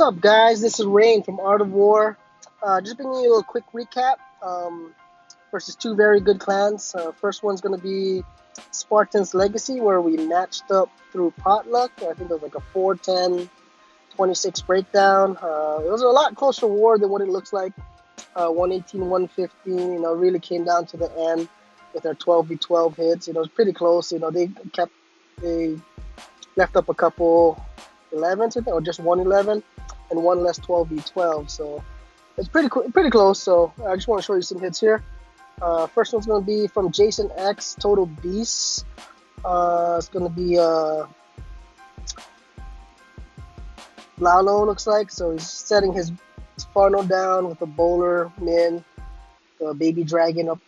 up, guys? This is Rain from Art of War. Just bringing you a little quick recap versus two very good clans. First one's going to be Spartans Legacy, where we matched up through Potluck. I think it was like a 4-10-26 breakdown. It was a lot closer war than what it looks like. 118, 115. Really came down to the end with our 12v12 hits. It was pretty close. They left up a couple 11s, I think, or just one 11 and one less 12v12. So it's pretty close. So I just want to show you some hits here. First one's going to be from Jason X, Total Beast. It's going to be Lalo, looks like. So he's setting his funnel down with the bowler, min, the baby dragon up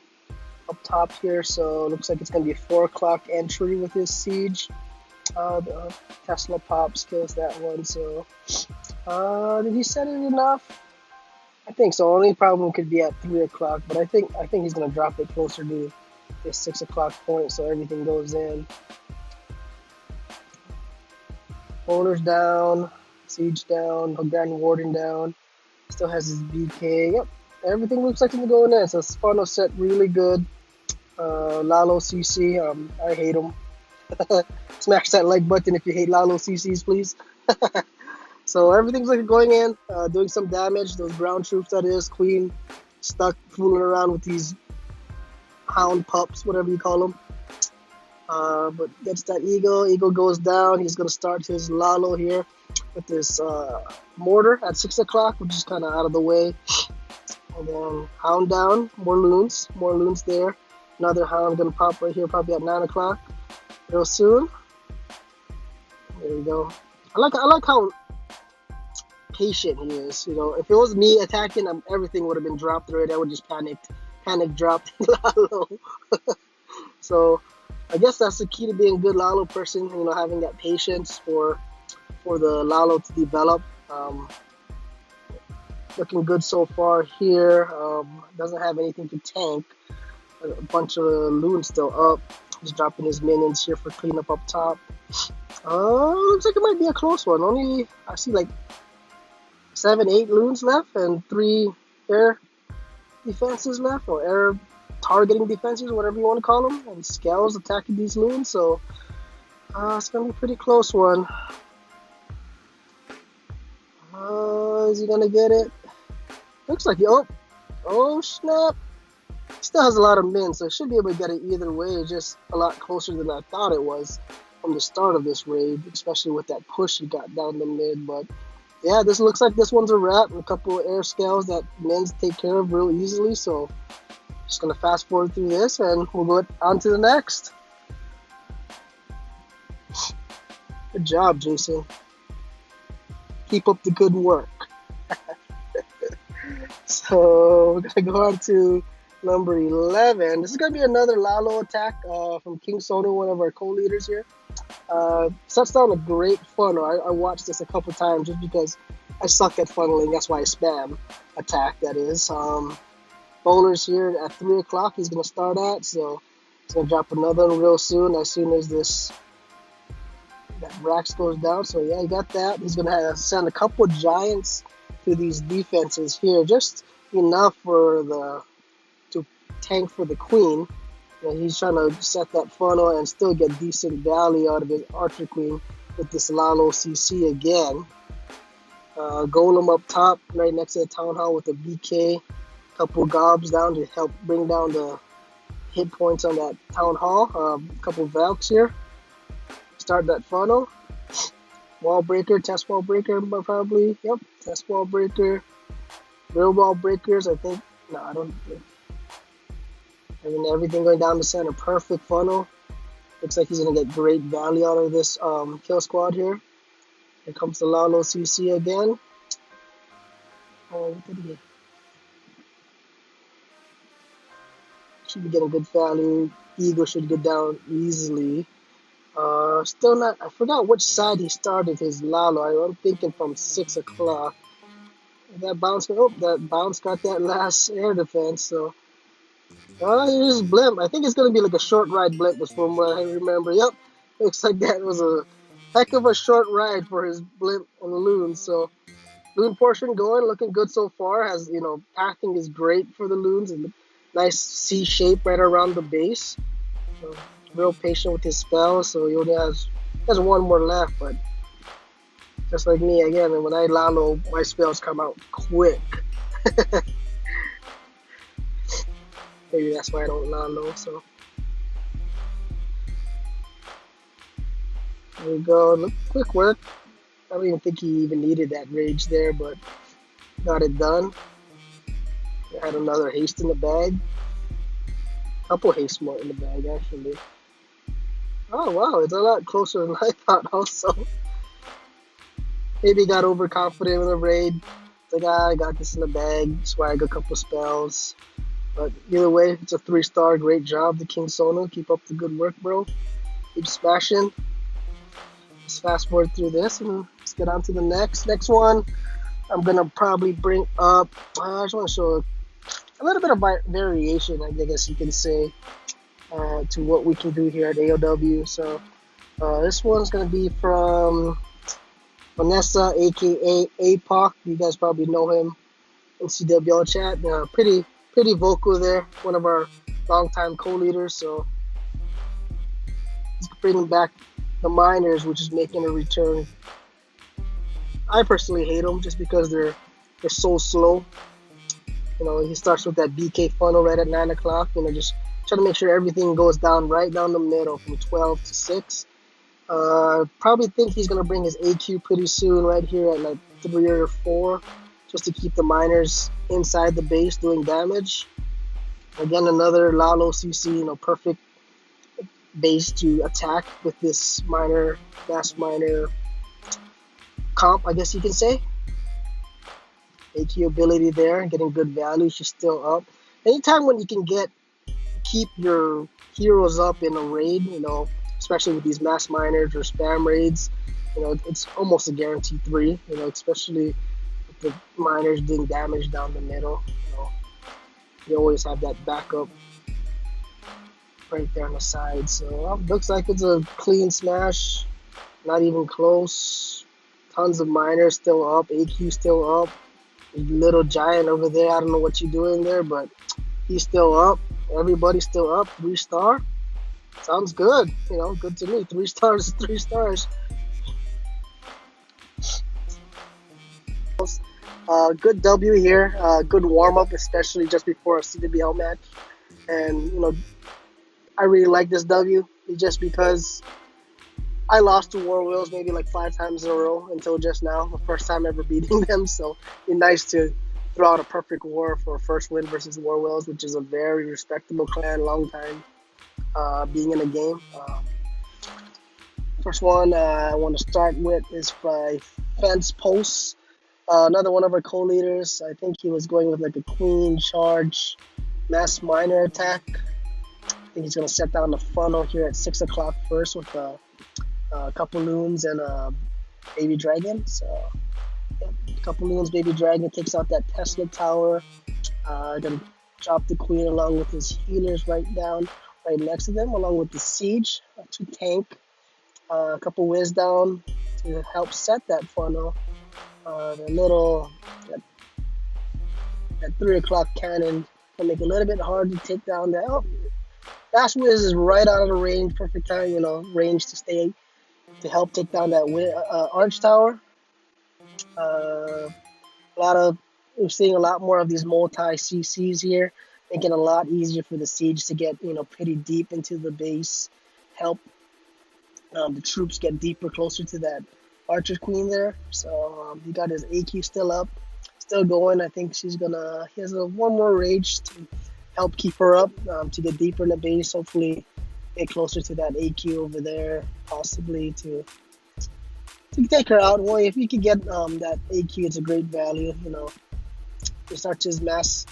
top here. So it looks like it's going to be a 4 o'clock entry with his siege. The Tesla Pops kills that one. So did he set it enough? I think so. Only problem could be at 3 o'clock, but I think he's gonna drop it closer to the 6 o'clock point, so everything goes in. Bowler's down, siege down, Grand Warden down. Still has his BK. Yep, everything looks like it's going in. So funnel set really good. Lalo CC. I hate him. Smash that like button if you hate Lalo CCs, please. So everything's like going in, doing some damage. Those ground troops, that is, Queen, stuck fooling around with these hound pups, whatever you call them. But gets that Eagle. Eagle goes down. He's going to start his Lalo here with this mortar at 6 o'clock, which is kind of out of the way. And then hound down, more loons there. Another hound going to pop right here, probably at 9 o'clock. Real soon. There you go. I like how patient he is. If it was me attacking, everything would have been dropped already. I would just panic dropped Lalo. So I guess that's the key to being a good Lalo person. Having that patience for the Lalo to develop. Looking good so far here. Doesn't have anything to tank. A bunch of loons still up. He's dropping his minions here for cleanup up top. Looks like it might be a close one. Only, I see like 7-8 loons left and 3 air defenses left, or air targeting defenses, whatever you want to call them. And Scales attacking these loons, so it's going to be a pretty close one. Is he going to get it? Looks like oh snap. Still has a lot of min, so should be able to get it either way. It's just a lot closer than I thought it was from the start of this raid, especially with that push he got down the mid. But yeah, this looks like this one's a wrap. A couple of air scales that men's take care of real easily. So just gonna fast forward through this and we'll go on to the next. Good job, Jason. Keep up the good work. So we're gonna go on to number 11. This is going to be another Lalo attack from King Sono, one of our co-leaders here. Sets down a great funnel. I watched this a couple times just because I suck at funneling. That's why I spam attack, that is. Bowler's here at 3 o'clock. He's going to start at, so he's going to drop another one real soon as that Rax goes down. So yeah, he got that. He's going to send a couple giants to these defenses here, just enough for to tank for the Queen. He's trying to set that funnel and still get decent value out of his Archer Queen with this Lalo CC again. Golem up top right next to the Town Hall with a BK. Couple gobs down to help bring down the hit points on that Town Hall. Couple Valks here. Start that funnel. Wall breaker, test wall breaker probably. Yep, test wall breaker. Real wall breakers, I think. No, I don't think. Everything going down the center. Perfect funnel. Looks like he's going to get great value out of this kill squad here. Here comes the Lalo CC again. Oh, what did he get? Should be getting good value. Eagle should get down easily. Still not, I forgot which side he started his Lalo. I'm thinking from 6 o'clock. That bounce got that last air defense, so. Here's Blimp. I think it's going to be like a short ride Blimp, was from what I remember. Yep, looks like that was a heck of a short ride for his Blimp on the loon. So loon portion going, looking good so far. Has pathing is great for the loons and nice C shape right around the base. So, real patient with his spells. So he only has one more left, but just like me again. And when I Lalo, my spells come out quick. Maybe that's why I don't Lalo. So there we go. Look, quick work. I don't even think he even needed that rage there, but got it done. I had another haste in the bag. Couple haste more in the bag actually. Oh wow, it's a lot closer than I thought also. Maybe got overconfident with the raid. It's like, I got this in the bag, swag a couple spells. But either way, it's a 3-star, great job, the King Sonu. Keep up the good work, bro. Keep smashing. Let's fast forward through this and let's get on to the next one. I'm gonna probably bring up, I just want to show a little bit of variation, I guess you can say, to what we can do here at AoW. So this one's gonna be from Vanessa, aka APOC. You guys probably know him in CWL chat. Pretty vocal there. One of our longtime co-leaders. So he's bringing back the miners, which is making a return. I personally hate them just because they're so slow. He starts with that BK funnel right at 9 o'clock. Just trying to make sure everything goes down right down the middle from 12 to 6. Probably think he's gonna bring his AQ pretty soon, right here at like 3 or 4, just to keep the miners inside the base doing damage. Again, another Lalo CC, perfect base to attack with this mass miner comp, I guess you can say. AQ ability there, getting good value. She's still up. Anytime when you can keep your heroes up in a raid, especially with these mass miners or spam raids, it's almost a guaranteed 3, especially with the miners doing damage down the middle. You always have that backup right there on the side. So looks like it's a clean smash, not even close. Tons of miners still up, AQ still up. Little giant over there, I don't know what you're doing there, but he's still up. Everybody's still up, 3-star. Sounds good, good to me. 3 stars is 3 stars. Good W here, good warm-up, especially just before a CWL match. And, I really like this W just because I lost to War Wheels maybe like 5 times in a row until just now, the first time ever beating them. So it's nice to throw out a perfect war for a first win versus War Wheels, which is a very respectable clan, long time being in the game. First one I want to start with is by Fence Post, another one of our co-leaders. I think he was going with like a queen charge mass miner attack. I think he's going to set down the funnel here at 6 o'clock first with a couple loons and a baby dragon. So yeah, a couple loons, baby dragon takes out that Tesla tower. Gonna drop the queen along with his healers right next to them, along with the siege to tank. A couple whiz down to help set that funnel. That 3 o'clock cannon can make it a little bit hard to take down that. Oh, Fast Whiz is right out of the range, perfect time, range to help take down that arch tower. We're seeing a lot more of these multi CCs here, making it a lot easier for the siege to get pretty deep into the base, help the troops get deeper, closer to that archer queen there. So he got his AQ still up, still going. I think he has one more rage to help keep her up, to get deeper in the base, hopefully get closer to that AQ over there, possibly to take her out. Well, if you can get that AQ, it's a great value. He starts his mass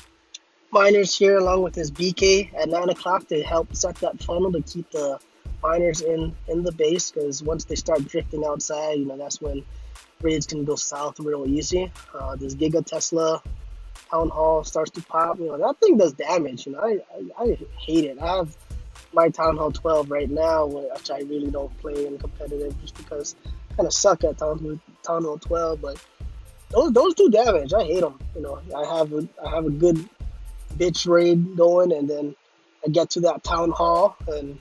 miners here along with his BK at 9 o'clock to help set that funnel to keep the miners in the base, because once they start drifting outside, that's when raids can go south real easy. This Giga Tesla Town Hall starts to pop. That thing does damage. I hate it. I have my Town Hall 12 right now, which I really don't play in competitive just because I kind of suck at Town Hall 12, but those do damage. I hate them. You know, I have a good bitch raid going, and then I get to that town hall, and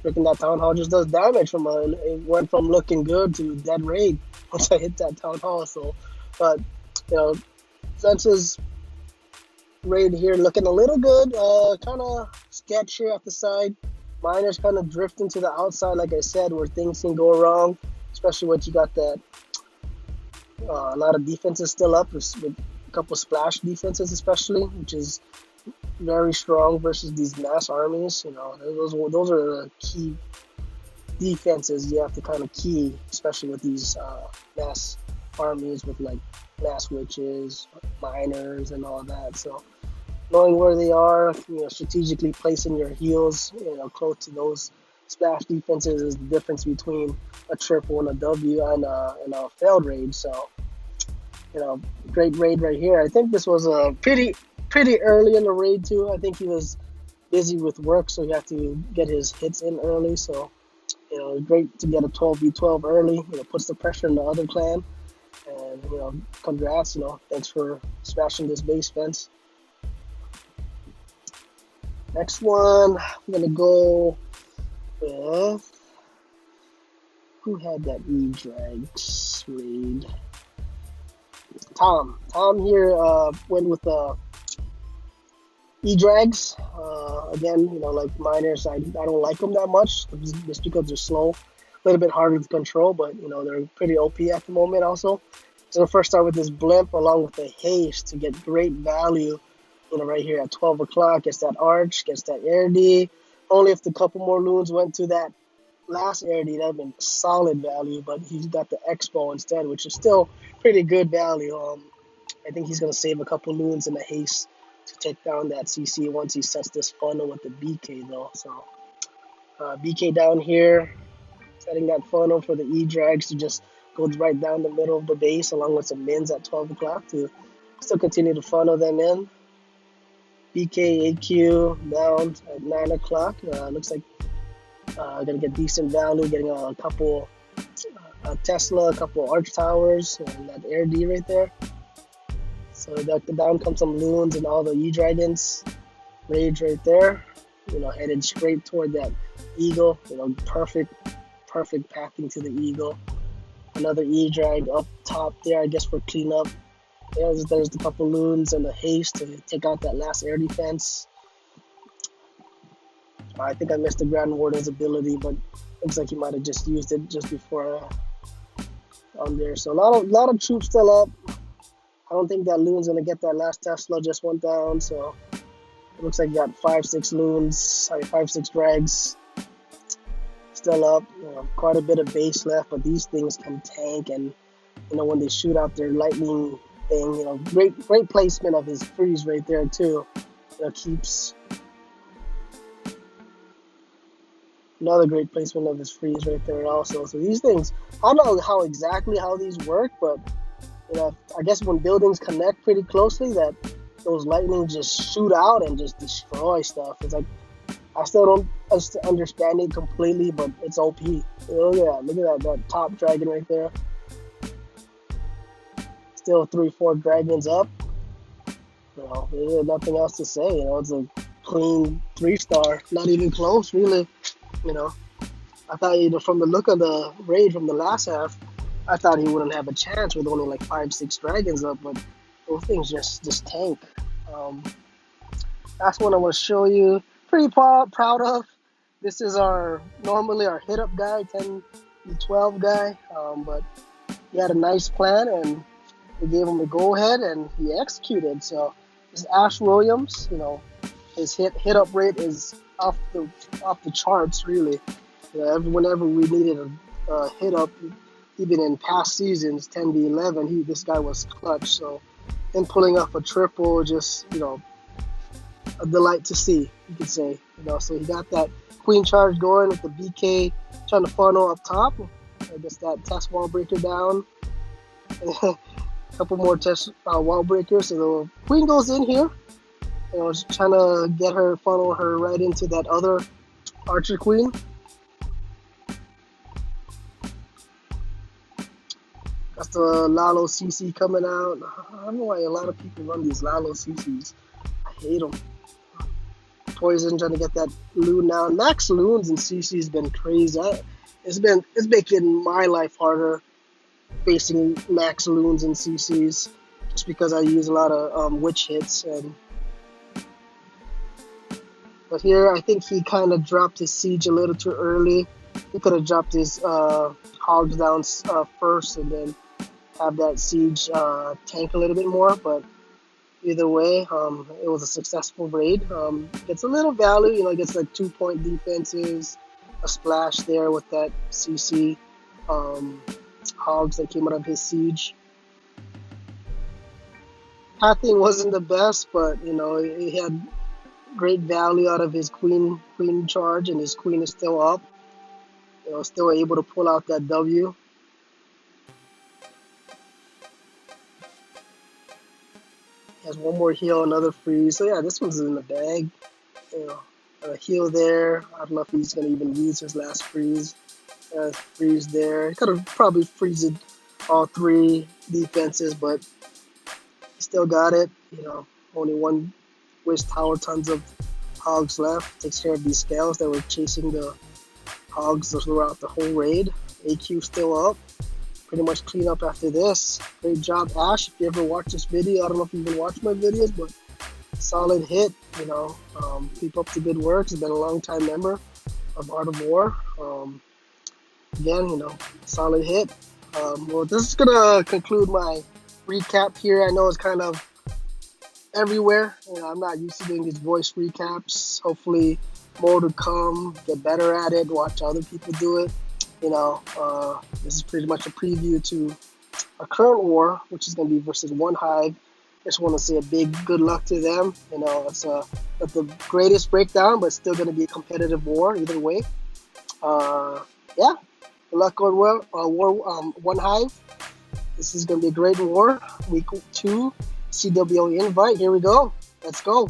freaking that town hall just does damage from it went from looking good to dead raid once I hit that town hall. So, but you know, Sense's raid here looking a little good. Kind of sketchy at the side. Miner's kind of drifting to the outside, like I said, where things can go wrong, especially when you got that a lot of defenses still up with a couple splash defenses, especially, which is very strong versus these mass armies. You know, those are the key defenses you have to kind of key, especially with these mass armies with like mass witches, miners, and all that. So knowing where they are, you know, strategically placing your heals, you know, close to those splash defenses is the difference between a triple and a W and a failed raid. So, you know, great raid right here. I think this was a pretty early in the raid too. I think he was busy with work, so he had to get his hits in early. So, you know, great to get a 12v12 early. You know, puts the pressure on the other clan. And, you know, congrats. You know, thanks for smashing this base fence. Next one, I'm gonna go with who had that E-Drags raid? Tom. Tom here went with E-Drags. Again, you know, like miners, I don't like them that much just because they're slow, a little bit harder to control, but you know they're pretty OP at the moment. Also, so first start with this blimp along with the haste to get great value. You know, right here at 12 o'clock, gets that arch, gets that air D. Only if the couple more loons went to that last air D, that would have been solid value, but he's got the expo instead, which is still pretty good value. I think he's going to save a couple loons in the haste to take down that CC once he sets this funnel with the BK, though. So, BK down here, setting that funnel for the E-Drags to just go right down the middle of the base, along with some mins at 12 o'clock to still continue to funnel them in. BK AQ down at 9 o'clock. Looks like gonna get decent value, getting a couple Tesla, a couple Arch Towers, and that Air D right there. So down comes some Loons and all the E-Dragons. Rage right there. You know, headed straight toward that Eagle. You know, perfect pathing to the Eagle. Another E-Drag up top there, I guess, for cleanup. There's the couple Loons and the haste to take out that last air defense. I think I missed the Grand Warden's ability, but looks like he might have just used it just before on there. So a lot of troops still up. I don't think that Loon's gonna get that last Tesla. Just went down, so it looks like you got 5-6 drags still up. You know, quite a bit of base left, but these things can tank, and you know when they shoot out their lightning thing, you know, great placement of his freeze right there too. You know, keeps another great placement of his freeze right there also. So these things, I don't know how these work, but you know, I guess when buildings connect pretty closely, that those lightning just shoot out and just destroy stuff. It's like I still don't understand it completely, but it's OP. You know, yeah, look at that top dragon right there. Still 3-4 dragons up. You know, there's nothing else to say. You know, it's a clean 3-star, not even close, really. You know, I thought, you know, from the look of the raid from the last half, I thought he wouldn't have a chance with only like 5-6 dragons up, but those things just tank. That's what I want to show you. Pretty proud of. This is normally our hit up guy, 10-12 guy, but he had a nice plan and we gave him the go ahead and he executed. So this is Ash Williams. You know, his hit up rate is off the charts, really. You know, whenever we needed a hit up, even in past seasons, 10v11, this guy was clutch. So him pulling off a triple, just, you know, a delight to see, you could say. You know, so he got that queen charge going with the BK trying to funnel up top. I guess that test wall breaker down. A couple more test wall breakers. So the queen goes in here. You know, just trying to get her, funnel her right into that other archer queen. That's the Lalo CC coming out. I don't know why a lot of people run these Lalo CCs. I hate them. Poison trying to get that loon now. Max loons and CC's been crazy. It's making my life harder facing max loons and CC's just because I use a lot of witch hits. But here I think he kind of dropped his siege a little too early. He could have dropped his hogs down first and then have that siege tank a little bit more. But either way, it was a successful raid. Gets a little value, gets like 2-point defenses, a splash there with that CC hogs that came out of his siege. Pathing wasn't the best, but he had great value out of his queen charge, and his queen is still up. Still able to pull out that W. He has one more heal, another freeze. So yeah, this one's in the bag. A heal there. I don't know if he's gonna even use his last freeze. Freeze there. He could have probably freezed all 3 defenses, but he still got it. Only 1 wish tower, tons of hogs left. Takes care of these scales that were chasing the hogs throughout the whole raid. AQ still up. Pretty much clean up after this. Great job, Ash. If you ever watch this video, I don't know if you even watch my videos, but solid hit. Keep up the good work. He's been a long time member of Art of War. Again, solid hit. Well, this is gonna conclude my recap here. I know it's kind of everywhere. I'm not used to doing these voice recaps. Hopefully more to come, get better at it, watch other people do it. This is pretty much a preview to a current war, which is going to be versus One Hive. Just want to say a big good luck to them. It's not the greatest breakdown, but still going to be a competitive war either way. Yeah, good luck going well. One Hive. This is going to be a great war. Week 2, CWO invite. Here we go. Let's go.